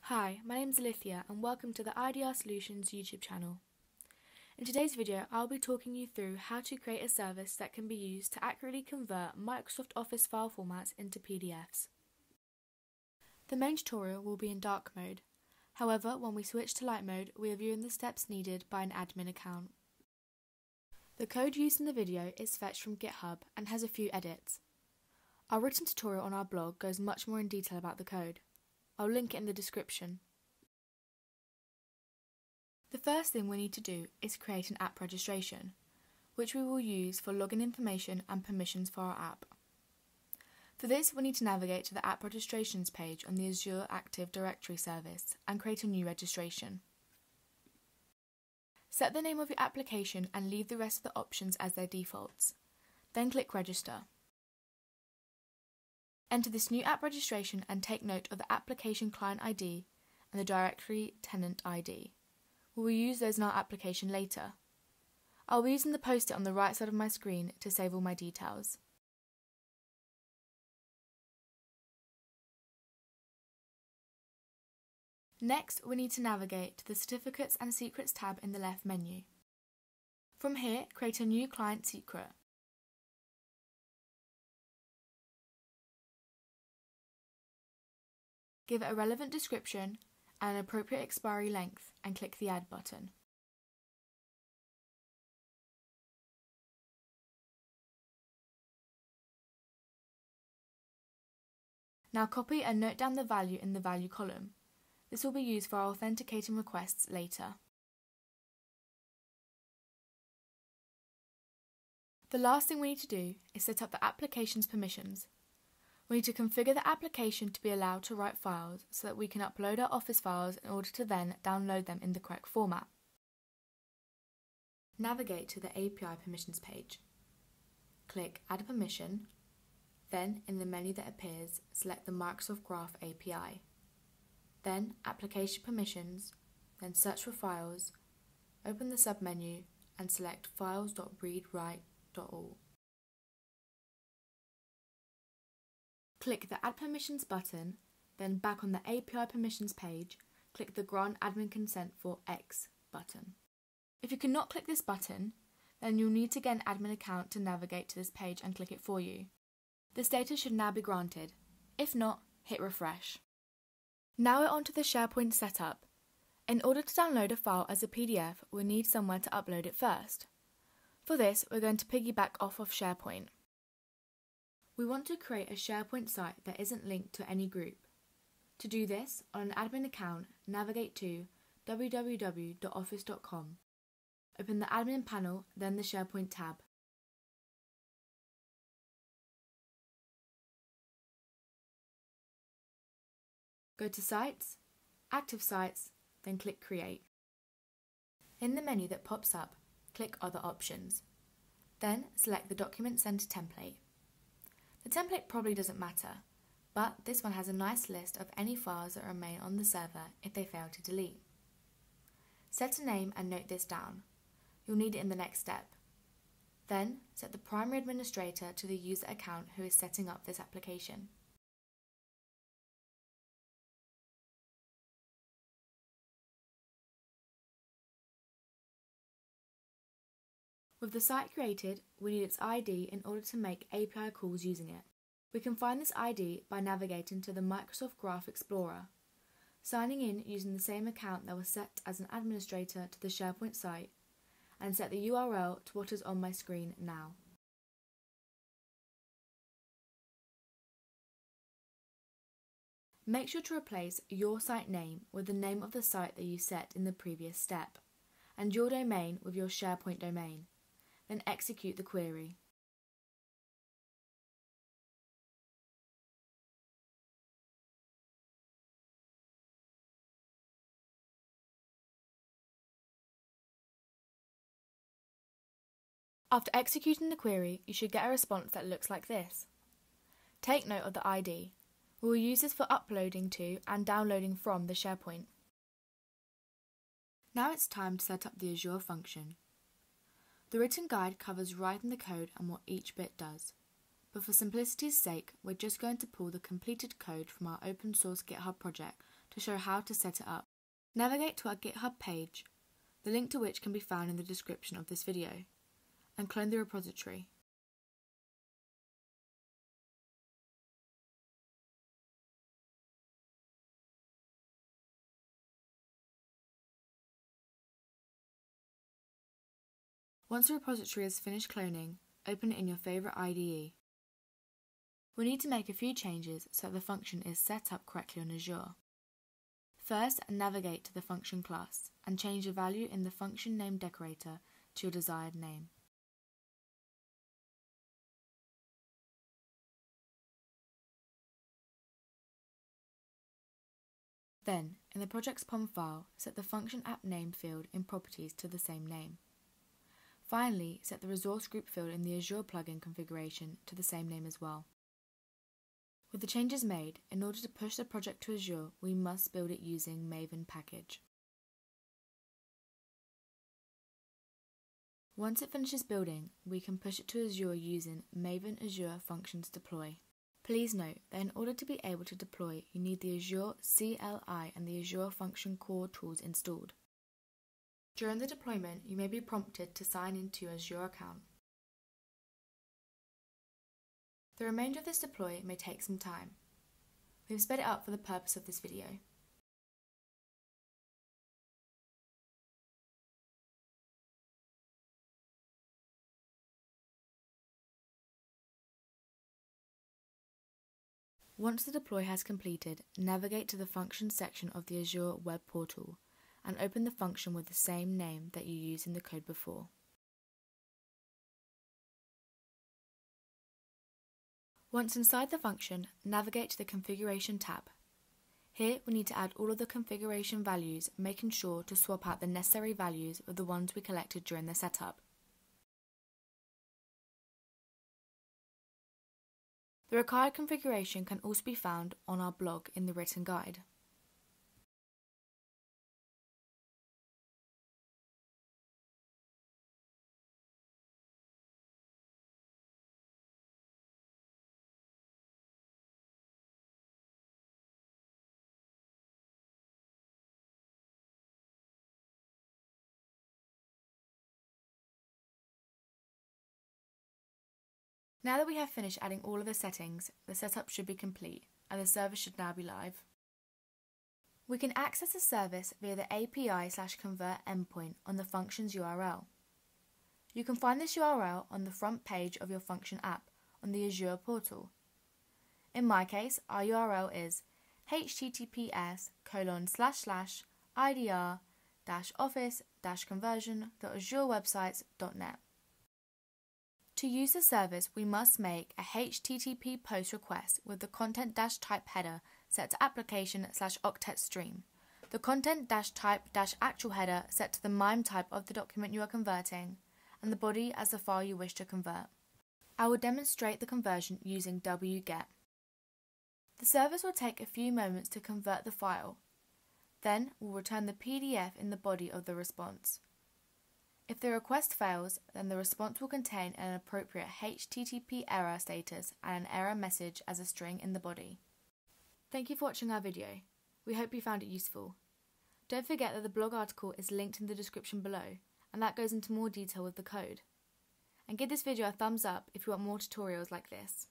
Hi, my name is Alithia and welcome to the IDR Solutions YouTube channel. In today's video, I'll be talking you through how to create a service that can be used to accurately convert Microsoft Office file formats into PDFs. The main tutorial will be in dark mode. However, when we switch to light mode, we are viewing the steps needed by an admin account. The code used in the video is fetched from GitHub and has a few edits. Our written tutorial on our blog goes much more in detail about the code. I'll link it in the description. The first thing we need to do is create an app registration, which we will use for login information and permissions for our app. For this, we need to navigate to the app registrations page on the Azure Active Directory service and create a new registration. Set the name of your application and leave the rest of the options as their defaults. Then click Register. Enter this new app registration and take note of the application client ID and the directory tenant ID. We will use those in our application later. I'll be using the post-it on the right side of my screen to save all my details. Next, we need to navigate to the Certificates and Secrets tab in the left menu. From here, create a new client secret. Give it a relevant description and an appropriate expiry length and click the Add button. Now copy and note down the value in the value column. This will be used for our authenticating requests later. The last thing we need to do is set up the application's permissions. We need to configure the application to be allowed to write files so that we can upload our Office files in order to then download them in the correct format. Navigate to the API permissions page. Click Add a Permission, then in the menu that appears, select the Microsoft Graph API. Then Application Permissions, then search for Files, open the submenu and select files.readwrite.all. Click the Add Permissions button, then back on the API Permissions page, click the Grant Admin Consent for X button. If you cannot click this button, then you'll need to get an admin account to navigate to this page and click it for you. The status should now be granted. If not, hit refresh. Now we're onto the Sharepoint Setup. In order to download a file as a PDF, we'll need somewhere to upload it first. For this, we're going to piggyback off of SharePoint. We want to create a SharePoint site that isn't linked to any group. To do this, on an admin account, navigate to www.office.com. Open the admin panel, then the SharePoint tab. Go to Sites, Active Sites, then click Create. In the menu that pops up, click Other Options. Then select the Document Center template. The template probably doesn't matter, but this one has a nice list of any files that remain on the server if they fail to delete. Set a name and note this down. You'll need it in the next step. Then set the primary administrator to the user account who is setting up this application. With the site created, we need its ID in order to make API calls using it. We can find this ID by navigating to the Microsoft Graph Explorer, signing in using the same account that was set as an administrator to the SharePoint site, and set the URL to what is on my screen now. Make sure to replace your site name with the name of the site that you set in the previous step, and your domain with your SharePoint domain. Then execute the query. After executing the query, you should get a response that looks like this. Take note of the ID. We will use this for uploading to and downloading from the SharePoint. Now it's time to set up the Azure function. The written guide covers writing the code and what each bit does, but for simplicity's sake, we're just going to pull the completed code from our open source GitHub project to show how to set it up. Navigate to our GitHub page, the link to which can be found in the description of this video, and clone the repository. Once the repository is finished cloning, open it in your favourite IDE. We need to make a few changes so that the function is set up correctly on Azure. First, navigate to the function class and change the value in the function name decorator to your desired name. Then, in the project's POM file, set the function app name field in properties to the same name. Finally, set the resource group field in the Azure plugin configuration to the same name as well. With the changes made, in order to push the project to Azure, we must build it using Maven package. Once it finishes building, we can push it to Azure using Maven Azure Functions Deploy. Please note that in order to be able to deploy, you need the Azure CLI and the Azure Function Core tools installed. During the deployment, you may be prompted to sign into your Azure account. The remainder of this deploy may take some time. We've sped it up for the purpose of this video. Once the deploy has completed, navigate to the Functions section of the Azure web portal and open the function with the same name that you used in the code before. Once inside the function, navigate to the Configuration tab. Here we need to add all of the configuration values, making sure to swap out the necessary values of the ones we collected during the setup. The required configuration can also be found on our blog in the written guide. Now that we have finished adding all of the settings, the setup should be complete and the service should now be live. We can access the service via the API/convert endpoint on the function's URL. You can find this URL on the front page of your function app on the Azure portal. In my case, our URL is https://idr-office-conversion.azurewebsites.net. To use the service, we must make a HTTP post request with the content-type header set to application/octet stream, the content-type-actual header set to the MIME type of the document you are converting, and the body as the file you wish to convert. I will demonstrate the conversion using wget. The service will take a few moments to convert the file. Then we'll return the PDF in the body of the response. If the request fails, then the response will contain an appropriate HTTP error status and an error message as a string in the body. Thank you for watching our video. We hope you found it useful. Don't forget that the blog article is linked in the description below, and that goes into more detail with the code. And give this video a thumbs up if you want more tutorials like this.